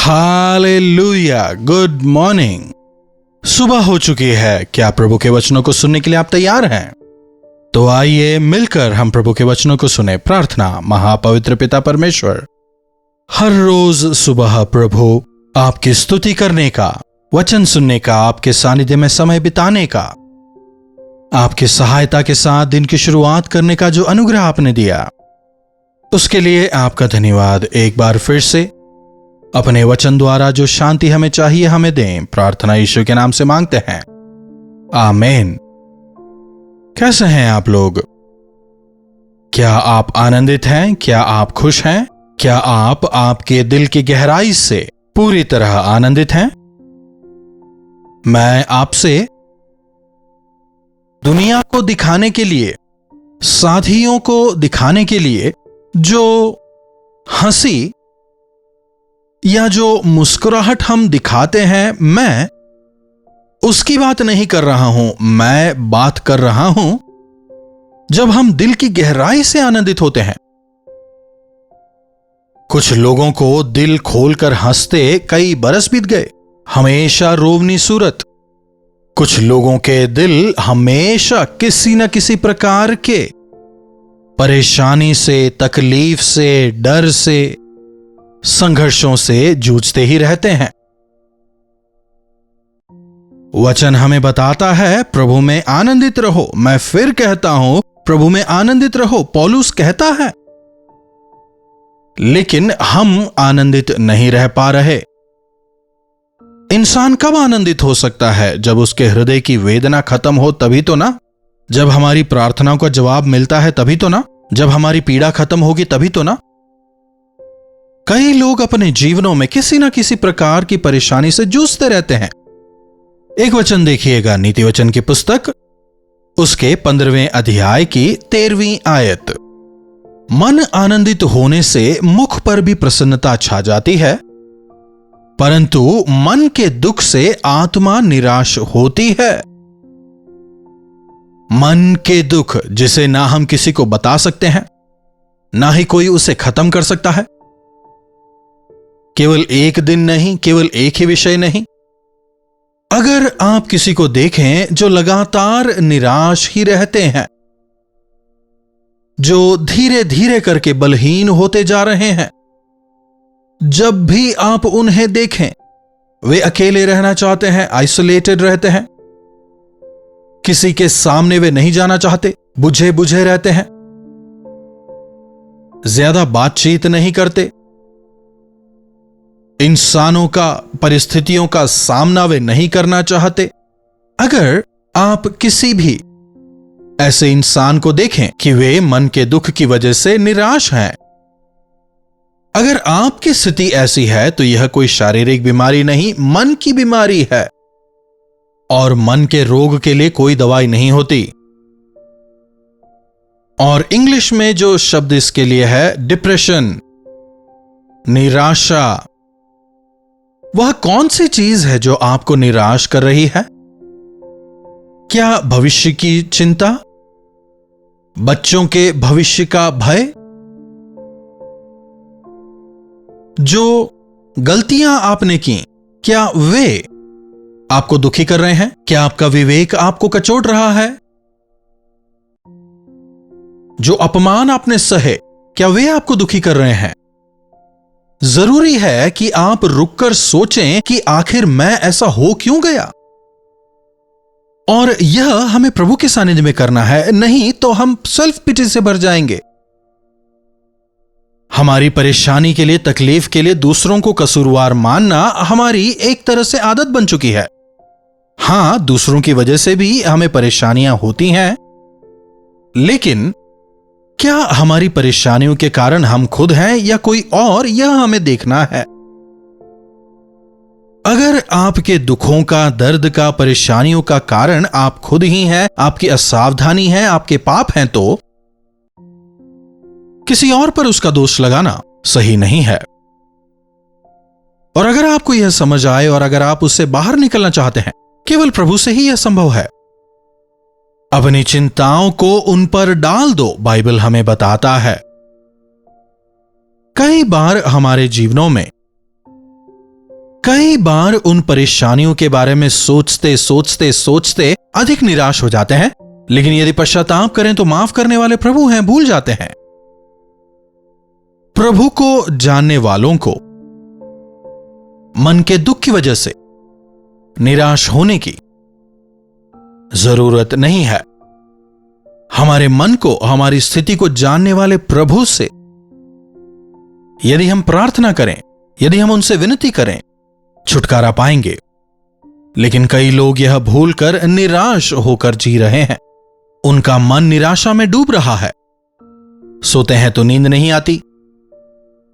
Hallelujah, good morning. सुबह हो चुकी है। क्या प्रभु के वचनों को सुनने के लिए आप तैयार हैं? तो आइए मिलकर हम प्रभु के वचनों को सुने। प्रार्थना। महापवित्र पिता परमेश्वर, हर रोज सुबह प्रभु आपकी स्तुति करने का, वचन सुनने का, आपके सानिध्य में समय बिताने का, आपकी सहायता के साथ दिन की शुरुआत करने का जो अनुग्रह आपने दिया, उसके लिए आपका धन्यवाद। एक बार फिर से अपने वचन द्वारा जो शांति हमें चाहिए हमें दें। प्रार्थना यीशु के नाम से मांगते हैं, आमीन। कैसे हैं आप लोग? क्या आप आनंदित हैं? क्या आप खुश हैं? क्या आप आपके दिल की गहराई से पूरी तरह आनंदित हैं? मैं आपसे दुनिया को दिखाने के लिए, साथियों को दिखाने के लिए जो हंसी या जो मुस्कुराहट हम दिखाते हैं, मैं उसकी बात नहीं कर रहा हूं। मैं बात कर रहा हूं जब हम दिल की गहराई से आनंदित होते हैं। कुछ लोगों को दिल खोलकर हंसते कई बरस बीत गए, हमेशा रोवनी सूरत। कुछ लोगों के दिल हमेशा किसी न किसी प्रकार के परेशानी से, तकलीफ से, डर से, संघर्षों से जूझते ही रहते हैं। वचन हमें बताता है प्रभु में आनंदित रहो। मैं फिर कहता हूं, प्रभु में आनंदित रहो, पौलुस कहता है। लेकिन हम आनंदित नहीं रह पा रहे। इंसान कब आनंदित हो सकता है? जब उसके हृदय की वेदना खत्म हो, तभी तो ना। जब हमारी प्रार्थनाओं का जवाब मिलता है, तभी तो ना। जब हमारी पीड़ा खत्म होगी, तभी तो ना। कई लोग अपने जीवनों में किसी न किसी प्रकार की परेशानी से जूझते रहते हैं। एक वचन देखिएगा, नीति वचन की पुस्तक, उसके 15वें अध्याय की 13वीं आयत। मन आनंदित होने से मुख पर भी प्रसन्नता छा जाती है, परंतु मन के दुख से आत्मा निराश होती है। मन के दुख जिसे ना हम किसी को बता सकते हैं, ना ही कोई उसे खत्म कर सकता है। केवल एक दिन नहीं, केवल एक ही विषय नहीं। अगर आप किसी को देखें जो लगातार निराश ही रहते हैं, जो धीरे धीरे करके बलहीन होते जा रहे हैं, जब भी आप उन्हें देखें वे अकेले रहना चाहते हैं, आइसोलेटेड रहते हैं। किसी के सामने वे नहीं जाना चाहते, बुझे बुझे रहते हैं, ज्यादा बातचीत नहीं करते, इंसानों का, परिस्थितियों का सामना वे नहीं करना चाहते। अगर आप किसी भी ऐसे इंसान को देखें कि वे मन के दुख की वजह से निराश हैं, अगर आपकी स्थिति ऐसी है, तो यह कोई शारीरिक बीमारी नहीं, मन की बीमारी है। और मन के रोग के लिए कोई दवाई नहीं होती। और इंग्लिश में जो शब्द इसके लिए है, डिप्रेशन, निराशा। वह कौन सी चीज है जो आपको निराश कर रही है? क्या भविष्य की चिंता? बच्चों के भविष्य का भय? जो गलतियां आपने की, क्या वे आपको दुखी कर रहे हैं? क्या आपका विवेक आपको कचोट रहा है? जो अपमान आपने सहे, क्या वे आपको दुखी कर रहे हैं? जरूरी है कि आप रुककर सोचें कि आखिर मैं ऐसा हो क्यों गया। और यह हमें प्रभु के सानिध्य में करना है, नहीं तो हम सेल्फ पिटी से भर जाएंगे। हमारी परेशानी के लिए, तकलीफ के लिए दूसरों को कसूरवार मानना हमारी एक तरह से आदत बन चुकी है। हां, दूसरों की वजह से भी हमें परेशानियां होती हैं, लेकिन क्या हमारी परेशानियों के कारण हम खुद हैं या कोई और, यह हमें देखना है। अगर आपके दुखों का, दर्द का, परेशानियों का कारण आप खुद ही हैं, आपकी असावधानी है, आपके पाप हैं, तो किसी और पर उसका दोष लगाना सही नहीं है। और अगर आपको यह समझ आए और अगर आप उससे बाहर निकलना चाहते हैं, केवल प्रभु से ही यह संभव है। अपनी चिंताओं को उन पर डाल दो, बाइबल हमें बताता है। कई बार हमारे जीवनों में कई बार उन परेशानियों के बारे में सोचते सोचते सोचते अधिक निराश हो जाते हैं, लेकिन यदि पश्चाताप करें तो माफ करने वाले प्रभु हैं, भूल जाते हैं। प्रभु को जानने वालों को मन के दुख की वजह से निराश होने की जरूरत नहीं है। हमारे मन को, हमारी स्थिति को जानने वाले प्रभु से यदि हम प्रार्थना करें, यदि हम उनसे विनती करें, छुटकारा पाएंगे। लेकिन कई लोग यह भूलकर निराश होकर जी रहे हैं। उनका मन निराशा में डूब रहा है। सोते हैं तो नींद नहीं आती,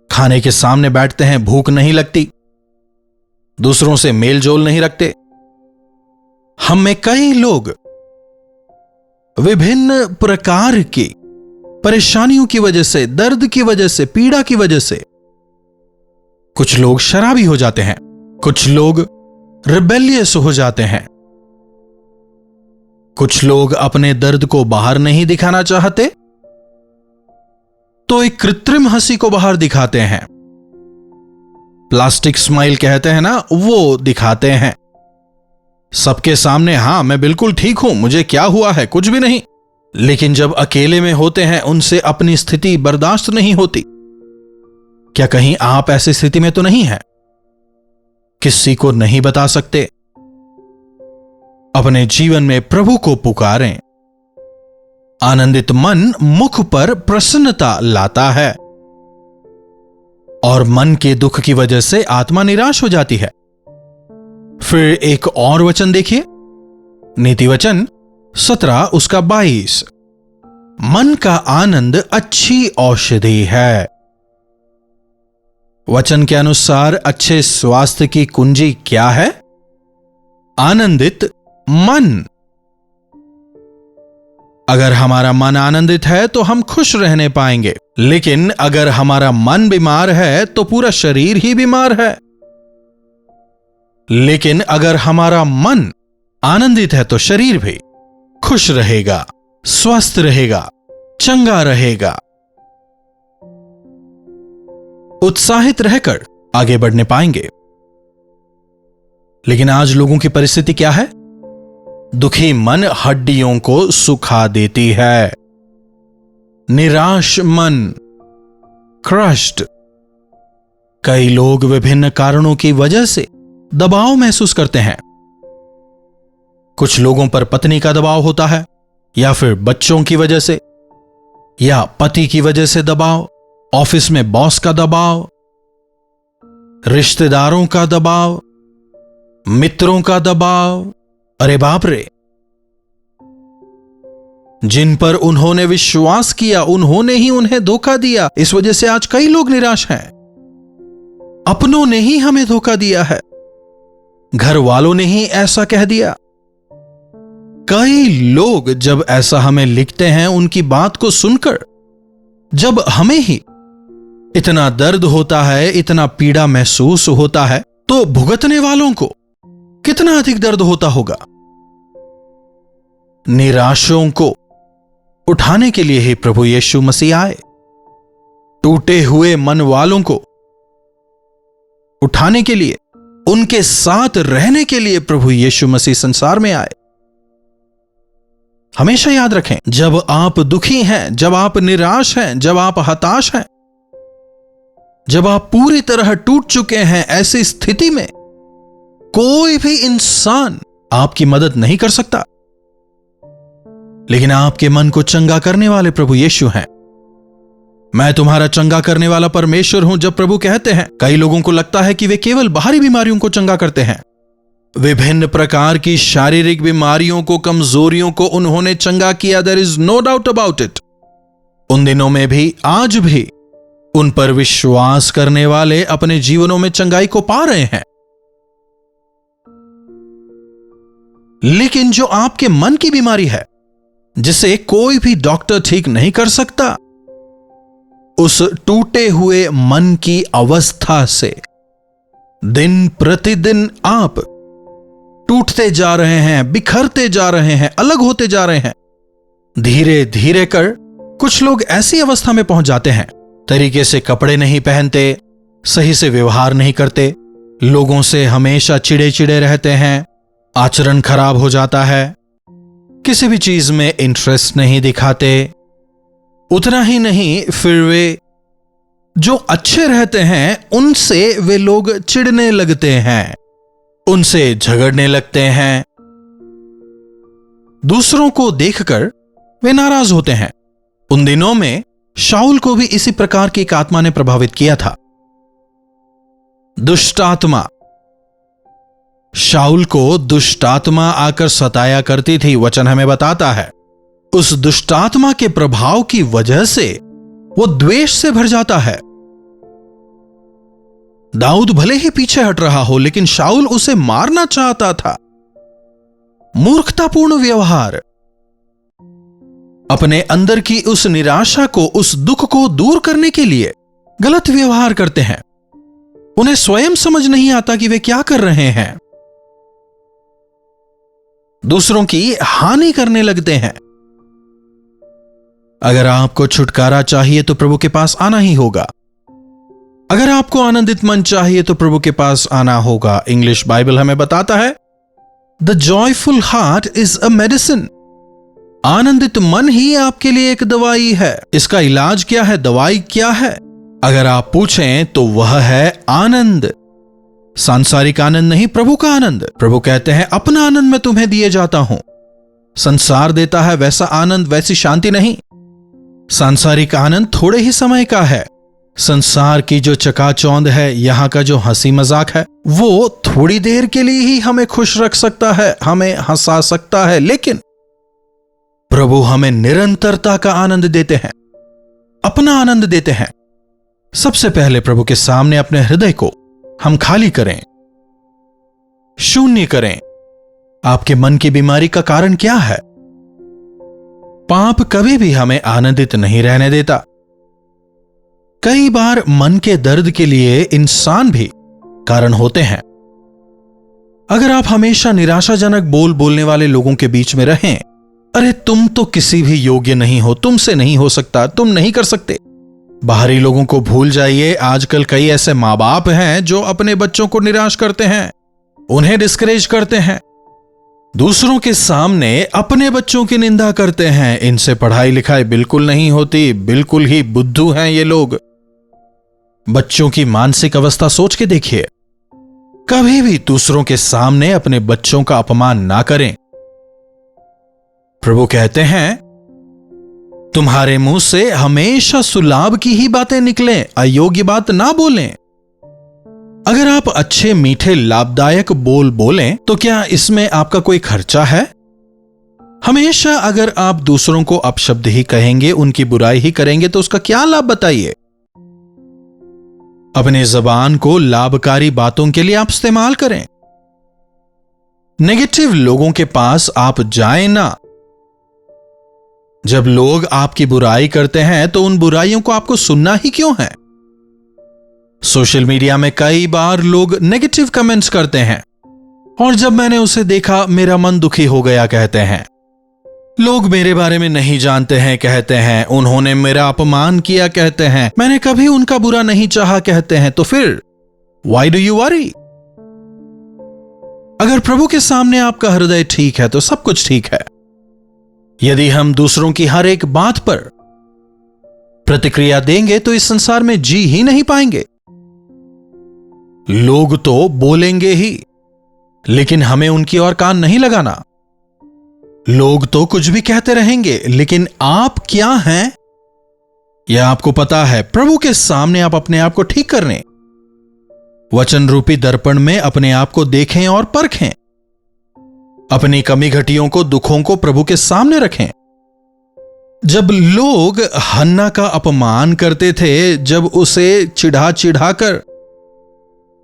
खाने के सामने बैठते हैं भूख नहीं लगती, दूसरों से मेल जोल नहीं रखते। हम में कई लोग विभिन्न प्रकार की परेशानियों की वजह से, दर्द की वजह से, पीड़ा की वजह से, कुछ लोग शराबी हो जाते हैं, कुछ लोग रिबेलियस हो जाते हैं, कुछ लोग अपने दर्द को बाहर नहीं दिखाना चाहते तो एक कृत्रिम हंसी को बाहर दिखाते हैं। प्लास्टिक स्माइल कहते हैं ना, वो दिखाते हैं सबके सामने। हां, मैं बिल्कुल ठीक हूं, मुझे क्या हुआ है, कुछ भी नहीं। लेकिन जब अकेले में होते हैं, उनसे अपनी स्थिति बर्दाश्त नहीं होती। क्या कहीं आप ऐसी स्थिति में तो नहीं हैं? किसी को नहीं बता सकते। अपने जीवन में प्रभु को पुकारें। आनंदित मन मुख पर प्रसन्नता लाता है और मन के दुख की वजह से आत्मा निराश हो जाती है। फिर एक और वचन देखिए, नीति वचन 17 उसका 22। मन का आनंद अच्छी औषधि है। वचन के अनुसार अच्छे स्वास्थ्य की कुंजी क्या है? आनंदित मन। अगर हमारा मन आनंदित है तो हम खुश रहने पाएंगे, लेकिन अगर हमारा मन बीमार है तो पूरा शरीर ही बीमार है। लेकिन अगर हमारा मन आनंदित है तो शरीर भी खुश रहेगा, स्वस्थ रहेगा, चंगा रहेगा, उत्साहित रहकर आगे बढ़ने पाएंगे। लेकिन आज लोगों की परिस्थिति क्या है? दुखी मन हड्डियों को सुखा देती है। निराश मन, क्रश्ड। कई लोग विभिन्न कारणों की वजह से दबाव महसूस करते हैं। कुछ लोगों पर पत्नी का दबाव होता है, या फिर बच्चों की वजह से, या पति की वजह से दबाव, ऑफिस में बॉस का दबाव, रिश्तेदारों का दबाव, मित्रों का दबाव। अरे बाप रे, जिन पर उन्होंने विश्वास किया उन्होंने ही उन्हें धोखा दिया। इस वजह से आज कई लोग निराश हैं। अपनों ने ही हमें धोखा दिया है, घर वालों ने ही ऐसा कह दिया। कई लोग जब ऐसा हमें लिखते हैं, उनकी बात को सुनकर जब हमें ही इतना दर्द होता है, इतना पीड़ा महसूस होता है, तो भुगतने वालों को कितना अधिक दर्द होता होगा। निराशों को उठाने के लिए ही प्रभु यीशु मसीह आए। टूटे हुए मन वालों को उठाने के लिए, उनके साथ रहने के लिए प्रभु यीशु मसीह संसार में आए। हमेशा याद रखें, जब आप दुखी हैं, जब आप निराश हैं, जब आप हताश हैं, जब आप पूरी तरह टूट चुके हैं, ऐसी स्थिति में कोई भी इंसान आपकी मदद नहीं कर सकता। लेकिन आपके मन को चंगा करने वाले प्रभु यीशु हैं। मैं तुम्हारा चंगा करने वाला परमेश्वर हूं। जब प्रभु कहते हैं, कई लोगों को लगता है कि वे केवल बाहरी बीमारियों को चंगा करते हैं। विभिन्न प्रकार की शारीरिक बीमारियों को, कमजोरियों को उन्होंने चंगा किया। There is no doubt about it. उन दिनों में भी, आज भी उन पर विश्वास करने वाले अपने जीवनों में चंगाई को पा रहे हैं। लेकिन जो आपके मन की बीमारी है, जिसे कोई भी डॉक्टर ठीक नहीं कर सकता, उस टूटे हुए मन की अवस्था से दिन प्रतिदिन आप टूटते जा रहे हैं, बिखरते जा रहे हैं, अलग होते जा रहे हैं। धीरे धीरे कर कुछ लोग ऐसी अवस्था में पहुंच जाते हैं, तरीके से कपड़े नहीं पहनते, सही से व्यवहार नहीं करते, लोगों से हमेशा चिड़े चिड़े रहते हैं, आचरण खराब हो जाता है, किसी भी चीज में इंटरेस्ट नहीं दिखाते। उतना ही नहीं, फिर वे जो अच्छे रहते हैं उनसे वे लोग चिढ़ने लगते हैं, उनसे झगड़ने लगते हैं, दूसरों को देखकर वे नाराज होते हैं। उन दिनों में शाऊल को भी इसी प्रकार की एक आत्मा ने प्रभावित किया था, दुष्ट आत्मा। शाऊल को दुष्ट आत्मा आकर सताया करती थी। वचन हमें बताता है उस दुष्ट आत्मा के प्रभाव की वजह से वो द्वेष से भर जाता है। दाऊद भले ही पीछे हट रहा हो, लेकिन शाऊल उसे मारना चाहता था। मूर्खतापूर्ण व्यवहार। अपने अंदर की उस निराशा को, उस दुख को दूर करने के लिए गलत व्यवहार करते हैं। उन्हें स्वयं समझ नहीं आता कि वे क्या कर रहे हैं। दूसरों की हानि करने लगते हैं। अगर आपको छुटकारा चाहिए तो प्रभु के पास आना ही होगा। अगर आपको आनंदित मन चाहिए तो प्रभु के पास आना होगा। इंग्लिश बाइबल हमें बताता है the joyful heart is a medicine. आनंदित मन ही आपके लिए एक दवाई है। इसका इलाज क्या है, दवाई क्या है? अगर आप पूछें तो वह है आनंद। सांसारिक आनंद नहीं, प्रभु का आनंद। प्रभु कहते हैं अपना आनंद मैं तुम्हें दिए जाता हूं। संसार देता है वैसा आनंद, वैसी शांति नहीं। सांसारिक आनंद थोड़े ही समय का है। संसार की जो चकाचौंध है, यहां का जो हंसी मजाक है, वो थोड़ी देर के लिए ही हमें खुश रख सकता है, हमें हंसा सकता है। लेकिन प्रभु हमें निरंतरता का आनंद देते हैं, अपना आनंद देते हैं। सबसे पहले प्रभु के सामने अपने हृदय को हम खाली करें, शून्य करें। आपके मन की बीमारी का कारण क्या है? पाप कभी भी हमें आनंदित नहीं रहने देता। कई बार मन के दर्द के लिए इंसान भी कारण होते हैं। अगर आप हमेशा निराशाजनक बोल बोलने वाले लोगों के बीच में रहें, अरे तुम तो किसी भी योग्य नहीं हो, तुमसे नहीं हो सकता, तुम नहीं कर सकते, बाहरी लोगों को भूल जाइए। आजकल कई ऐसे मां बाप हैं जो अपने बच्चों को निराश करते हैं, उन्हें डिस्करेज करते हैं, दूसरों के सामने अपने बच्चों की निंदा करते हैं। इनसे पढ़ाई लिखाई बिल्कुल नहीं होती, बिल्कुल ही बुद्धू हैं ये लोग। बच्चों की मानसिक अवस्था सोच के देखिए। कभी भी दूसरों के सामने अपने बच्चों का अपमान ना करें। प्रभु कहते हैं तुम्हारे मुंह से हमेशा सुलाभ की ही बातें निकलें, अयोग्य बात ना बोलें। अगर आप अच्छे मीठे लाभदायक बोल बोलें तो क्या इसमें आपका कोई खर्चा है? हमेशा अगर आप दूसरों को अपशब्द ही कहेंगे, उनकी बुराई ही करेंगे तो उसका क्या लाभ बताइए? अपनी जबान को लाभकारी बातों के लिए आप इस्तेमाल करें। नेगेटिव लोगों के पास आप जाएं ना। जब लोग आपकी बुराई करते हैं तो उन बुराइयों को आपको सुनना ही क्यों है? सोशल मीडिया में कई बार लोग नेगेटिव कमेंट्स करते हैं और जब मैंने उसे देखा मेरा मन दुखी हो गया, कहते हैं। लोग मेरे बारे में नहीं जानते हैं, कहते हैं। उन्होंने मेरा अपमान किया, कहते हैं। मैंने कभी उनका बुरा नहीं चाहा, कहते हैं। तो फिर व्हाई डू यू वरी? अगर प्रभु के सामने आपका हृदय ठीक है तो सब कुछ ठीक है। यदि हम दूसरों की हर एक बात पर प्रतिक्रिया देंगे तो इस संसार में जी ही नहीं पाएंगे। लोग तो बोलेंगे ही, लेकिन हमें उनकी ओर कान नहीं लगाना। लोग तो कुछ भी कहते रहेंगे, लेकिन आप क्या हैं यह आपको पता है। प्रभु के सामने आप अपने आप को ठीक करने, वचन रूपी दर्पण में अपने आप को देखें और परखें। अपनी कमी घटियों को, दुखों को प्रभु के सामने रखें। जब लोग हन्ना का अपमान करते थे, जब उसे चिढ़ा चिढ़ा कर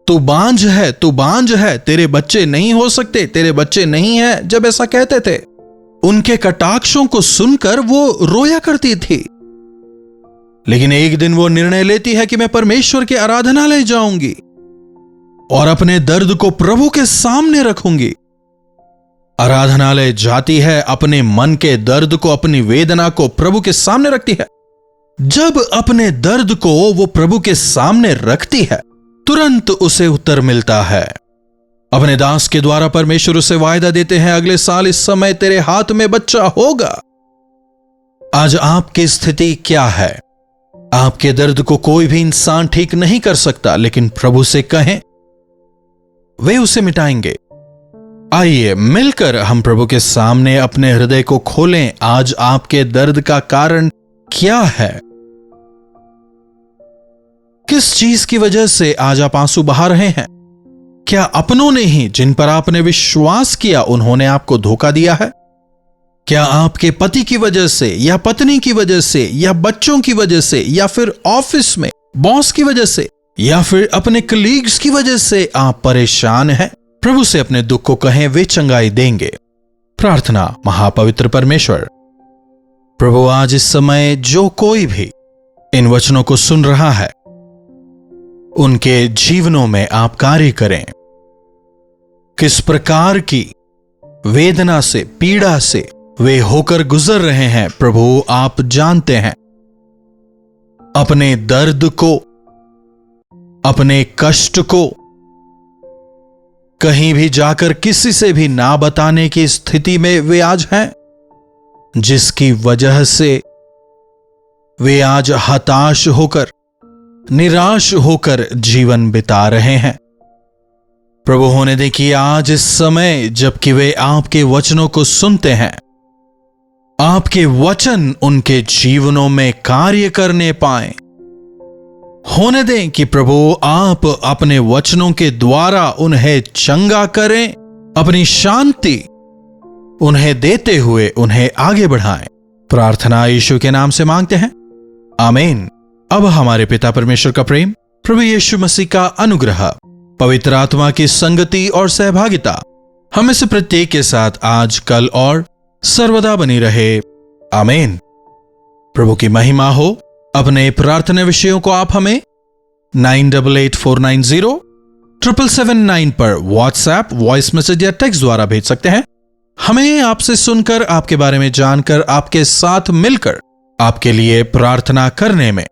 तू बांझ है, तू बांझ है, तेरे बच्चे नहीं हो सकते, तेरे बच्चे नहीं हैं, जब ऐसा कहते थे, उनके कटाक्षों को सुनकर वो रोया करती थी। लेकिन एक दिन वो निर्णय लेती है कि मैं परमेश्वर के आराधनालय जाऊंगी और अपने दर्द को प्रभु के सामने रखूंगी। आराधनालय जाती है, अपने मन के दर्द को, अपनी वेदना को प्रभु के सामने रखती है। जब अपने दर्द को वो प्रभु के सामने रखती है तुरंत उसे उत्तर मिलता है। अपने दास के द्वारा परमेश्वर उसे वायदा देते हैं, अगले साल इस समय तेरे हाथ में बच्चा होगा। आज आपकी स्थिति क्या है? आपके दर्द को कोई भी इंसान ठीक नहीं कर सकता, लेकिन प्रभु से कहें, वे उसे मिटाएंगे। आइए मिलकर हम प्रभु के सामने अपने हृदय को खोलें। आज आपके दर्द का कारण क्या है? किस चीज की वजह से आज आप आंसू बहा रहे हैं? क्या अपनों ने ही, जिन पर आपने विश्वास किया, उन्होंने आपको धोखा दिया है? क्या आपके पति की वजह से, या पत्नी की वजह से, या बच्चों की वजह से, या फिर ऑफिस में बॉस की वजह से, या फिर अपने कलीग्स की वजह से आप परेशान हैं? प्रभु से अपने दुख को कहें, वे चंगाई देंगे। प्रार्थना। महापवित्र परमेश्वर, प्रभु आज इस समय जो कोई भी इन वचनों को सुन रहा है, उनके जीवनों में आप कार्य करें। किस प्रकार की वेदना से, पीड़ा से वे होकर गुजर रहे हैं, प्रभु आप जानते हैं। अपने दर्द को, अपने कष्ट को कहीं भी जाकर किसी से भी ना बताने की स्थिति में वे आज हैं, जिसकी वजह से वे आज हताश होकर, निराश होकर जीवन बिता रहे हैं। प्रभु होने दे कि आज इस समय जबकि वे आपके वचनों को सुनते हैं, आपके वचन उनके जीवनों में कार्य करने पाए। होने दें कि प्रभु आप अपने वचनों के द्वारा उन्हें चंगा करें, अपनी शांति उन्हें देते हुए उन्हें आगे बढ़ाएं। प्रार्थना यीशु के नाम से मांगते हैं, आमीन। अब हमारे पिता परमेश्वर का प्रेम, प्रभु यीशु मसीह का अनुग्रह, पवित्र आत्मा की संगति और सहभागिता हमें से प्रत्येक के साथ आज, कल और सर्वदा बनी रहे। आमीन। प्रभु की महिमा हो। अपने प्रार्थना विषयों को आप हमें 9884907779 पर व्हाट्सएप, वॉइस मैसेज या टेक्स्ट द्वारा भेज सकते हैं। हमें आपसे सुनकर, आपके बारे में जानकर, आपके साथ मिलकर आपके लिए प्रार्थना करने में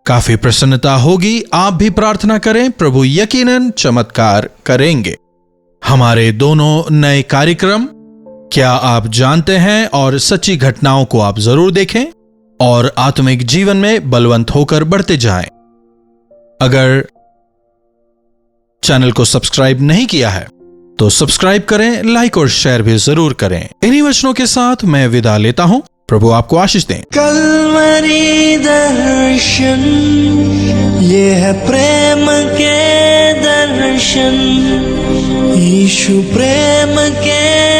काफी प्रसन्नता होगी। आप भी प्रार्थना करें, प्रभु यकीनन चमत्कार करेंगे। हमारे दोनों नए कार्यक्रम क्या आप जानते हैं और सच्ची घटनाओं को आप जरूर देखें और आत्मिक जीवन में बलवंत होकर बढ़ते जाएं। अगर चैनल को सब्सक्राइब नहीं किया है तो सब्सक्राइब करें, लाइक और शेयर भी जरूर करें। इन्हीं वचनों के साथ मैं विदा लेता हूं। प्रभु आपको आशीष दें। कल्वरी दर्शन, ये है प्रेम के दर्शन, यीशु प्रेम के